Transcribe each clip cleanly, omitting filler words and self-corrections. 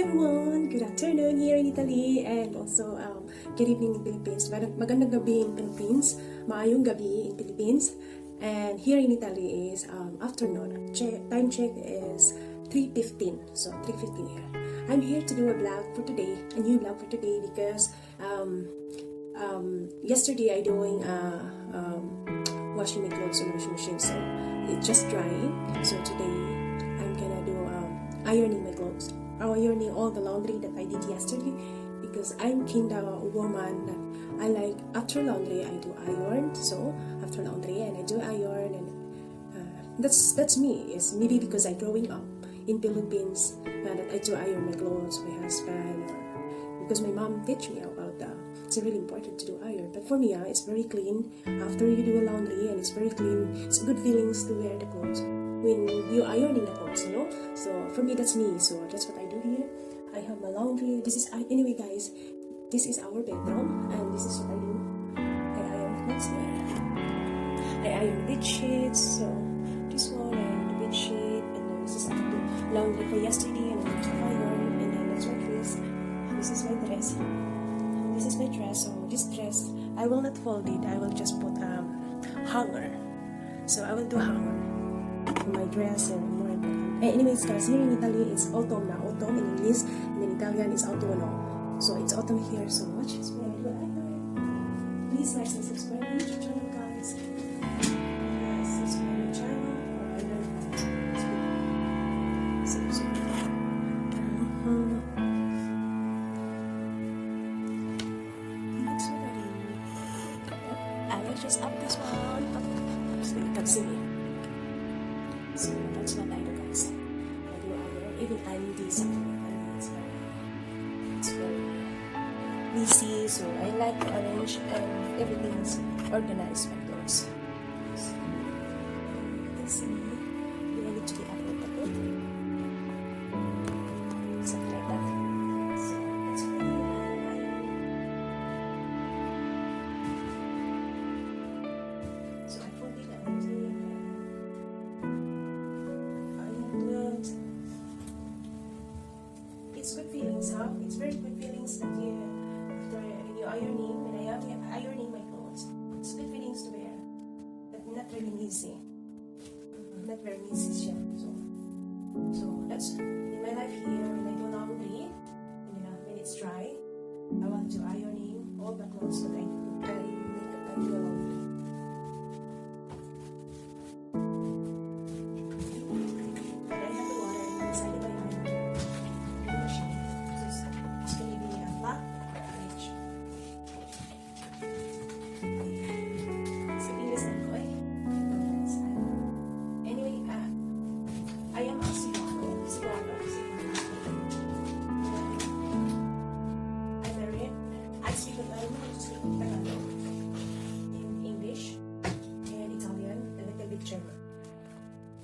everyone! Good afternoon here in Italy and also good evening in Philippines. Magandang gabi in Philippines, maayong gabi in Philippines. And here in Italy is afternoon. Time check is 3:15, so 3:15 here. I'm here to do a vlog for today, a new vlog for today because yesterday I doing washing my clothes in the washing machine, so it's just drying. So today I'm gonna do ironing my clothes, ironing all the laundry that I did yesterday, because I'm kinda a woman that I like after laundry I do iron. So after laundry and I do iron, and that's me. It's maybe because I growing up in Philippines that I do iron my clothes, my husband, or because my mom teach me about that. It's really important to do iron. But for me, it's very clean after you do a laundry, and it's very clean. It's good feelings to wear the clothes when you ironing the clothes, you know. So for me, that's me. So that's what I do here. I have my laundry. Anyway, guys. This is our bedroom, and this is what I do. I iron clothes there. I iron bed sheets. So this one, I iron the bed sheet, and then this is I do laundry for yesterday, and I need to iron, and then that's what this. This is my dress. This is my dress. So this dress, I will not fold it. I will just put hanger. So I will do hanger for my dress and more important. Anyways, guys, here in Italy it's autumn now. Autumn in English, and in Italian it's autunno. So it's autumn here. So watch this video. Please like and subscribe to my channel, guys. Subscribe to my channel. I will just up this one so you can see me. So that's what I do, guys. I do iron. Even I'm busy. It's very busy, so I like to arrange and everything's organized my clothes. So you can see me. You need to be up with the book. Something like that. So that's really so I fold it and it's good feelings, huh? It's very good feelings that you, after you ironing, when I am ironing my clothes, it's good feelings to wear, but not really easy. Not very easy siya. So that's in my life here. When I do laundry, when it's dry, I want to ironing all the clothes that I do laundry.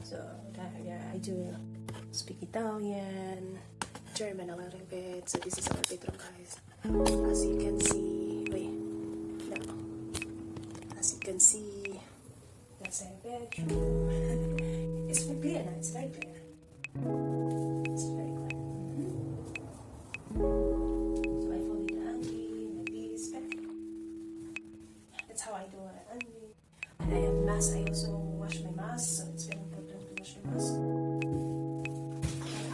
So I do speak Italian, German a little bit. So this is our bedroom, guys. As you can see, as you can see, that's our bedroom. It's very clear now. It's very clear. It's very clear. So I fold it handy, my baby's bed. That's how I do it handy. And I have mask. I also wash my mask, so it's very important to wash your mask. And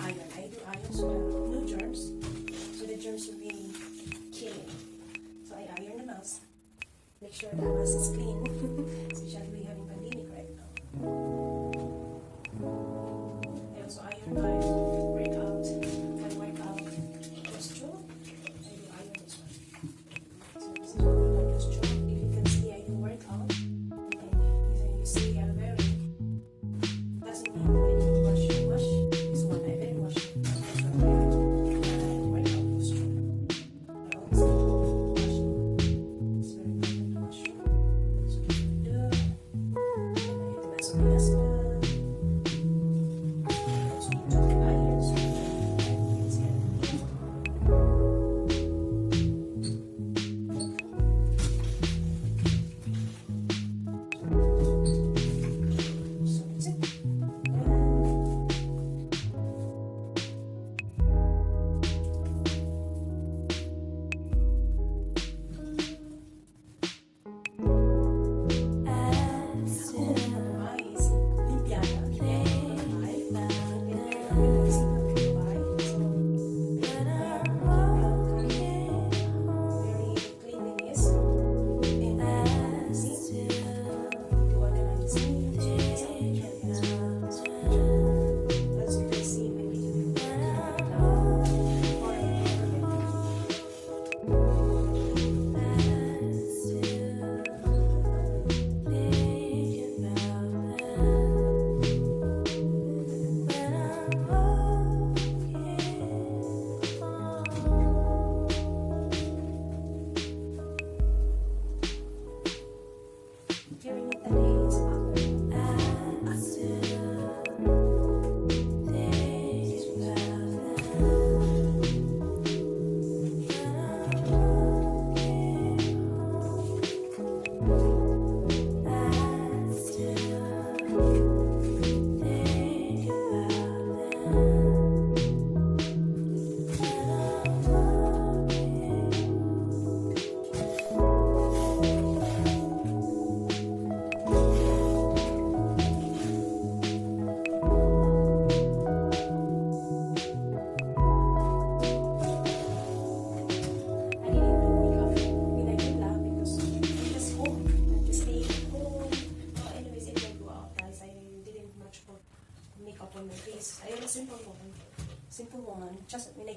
iron. I do iron so there are no germs. So the germs will be killing. So I iron the mask. Make sure the mask is clean. Especially we having pandemic right now. I also iron my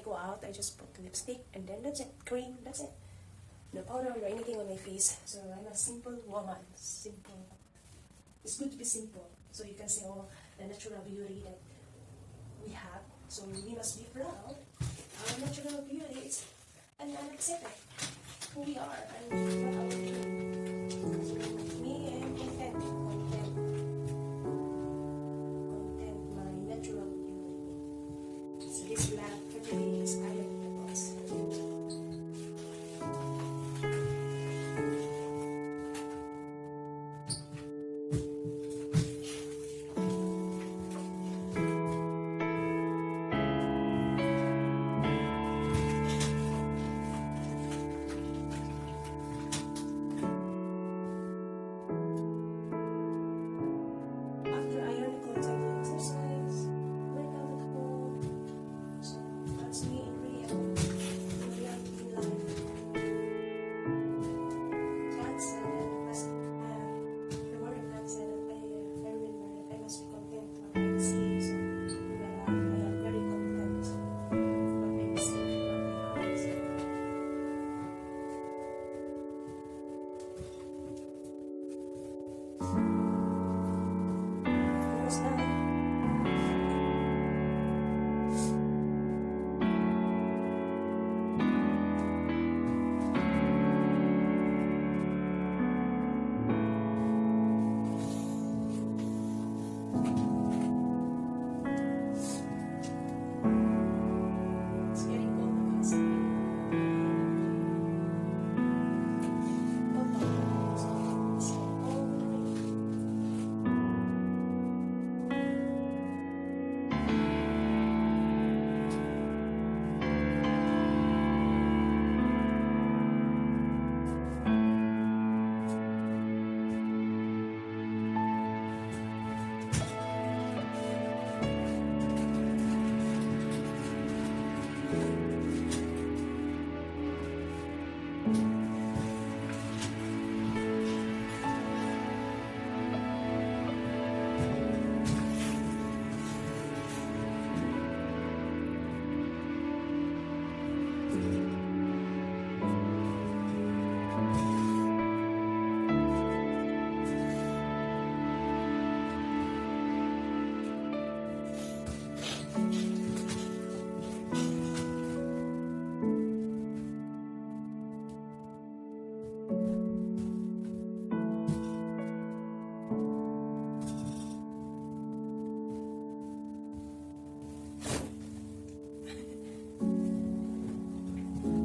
go out, I just put lipstick and then that's it. Cream, that's it. No powder or anything on my face. So I'm a simple woman. Simple. It's good to be simple. So you can say, oh, the natural beauty that we have. So we must be proud. Our natural beauty is and accept it. Who we are and what our doing. So me, I am content. Content my natural beauty. So this black today is iron the box. After iron the clothes, I do exercise, work out at home. So that's me in reality in life. God said that the word of God said that I remember that I must be content what I see. So in my life, I am very content what I see from my eyes. Almost done. It's getting cold now. So all the way.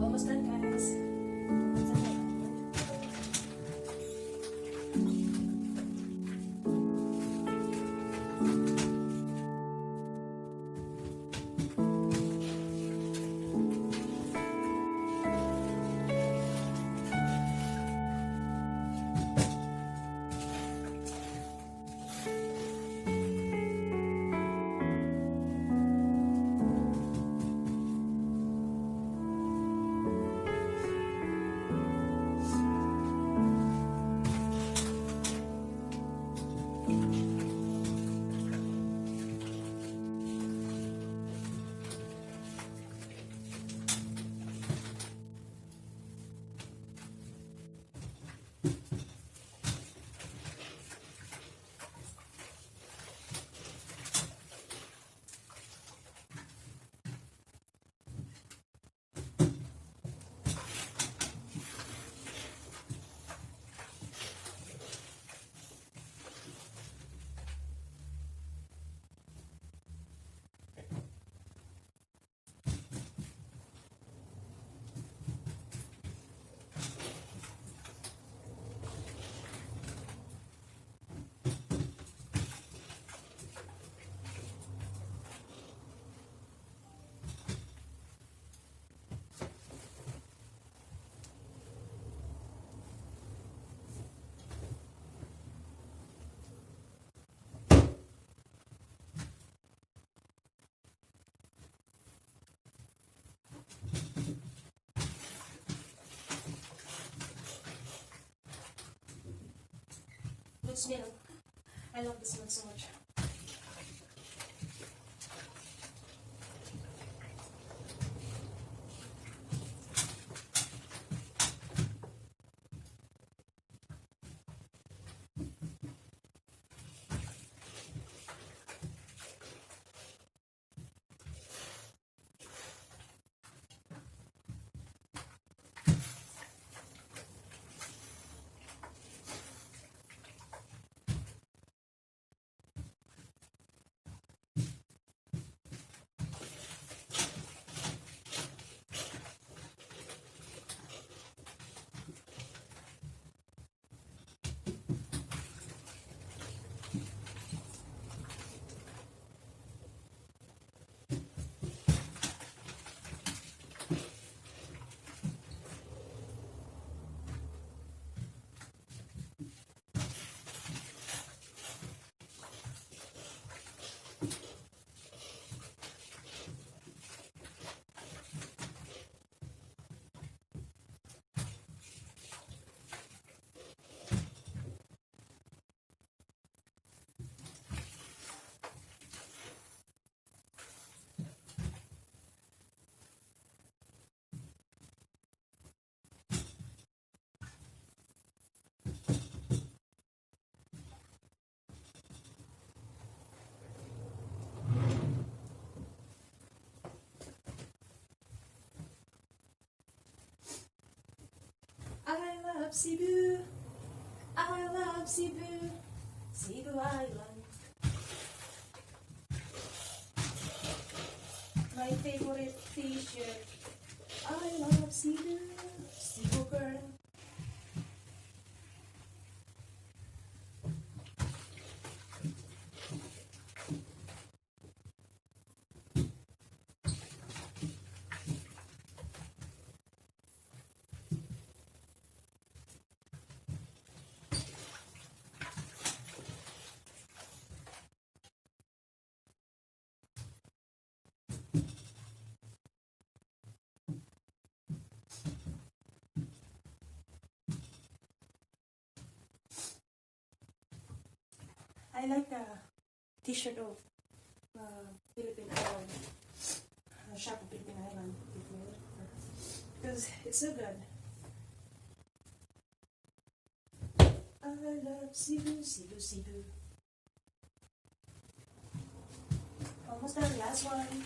Almost done, guys. Good smell. I love the smell so much. love Cebu. I love Cebu. Cebu Island. My favorite t-shirt. I love Cebu. Cebu girl. I like the t-shirt of Philippine Island, shop of Philippine Island, because it's so good. I love Cebu, Cebu, Cebu. Almost done, last one.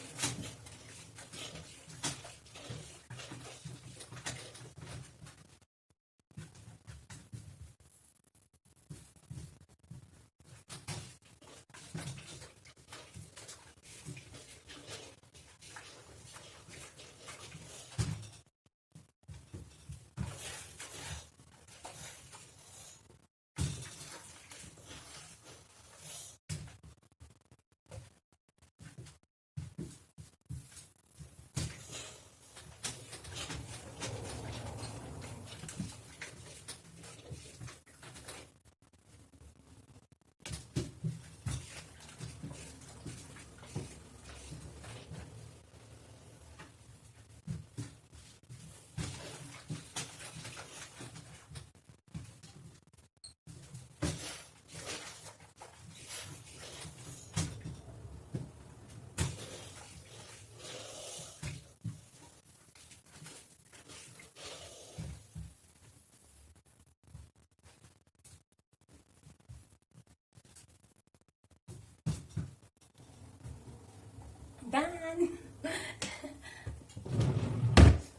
Done!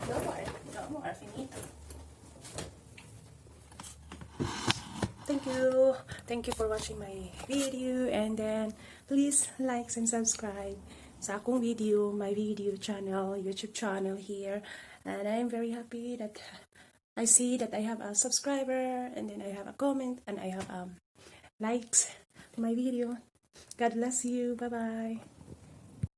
No more, finito. Thank you for watching my video, and then please like and subscribe sa akong video, my video channel, YouTube channel here. And I'm very happy that I see that I have a subscriber, and then I have a comment, and I have likes to my video. God bless you. Bye bye.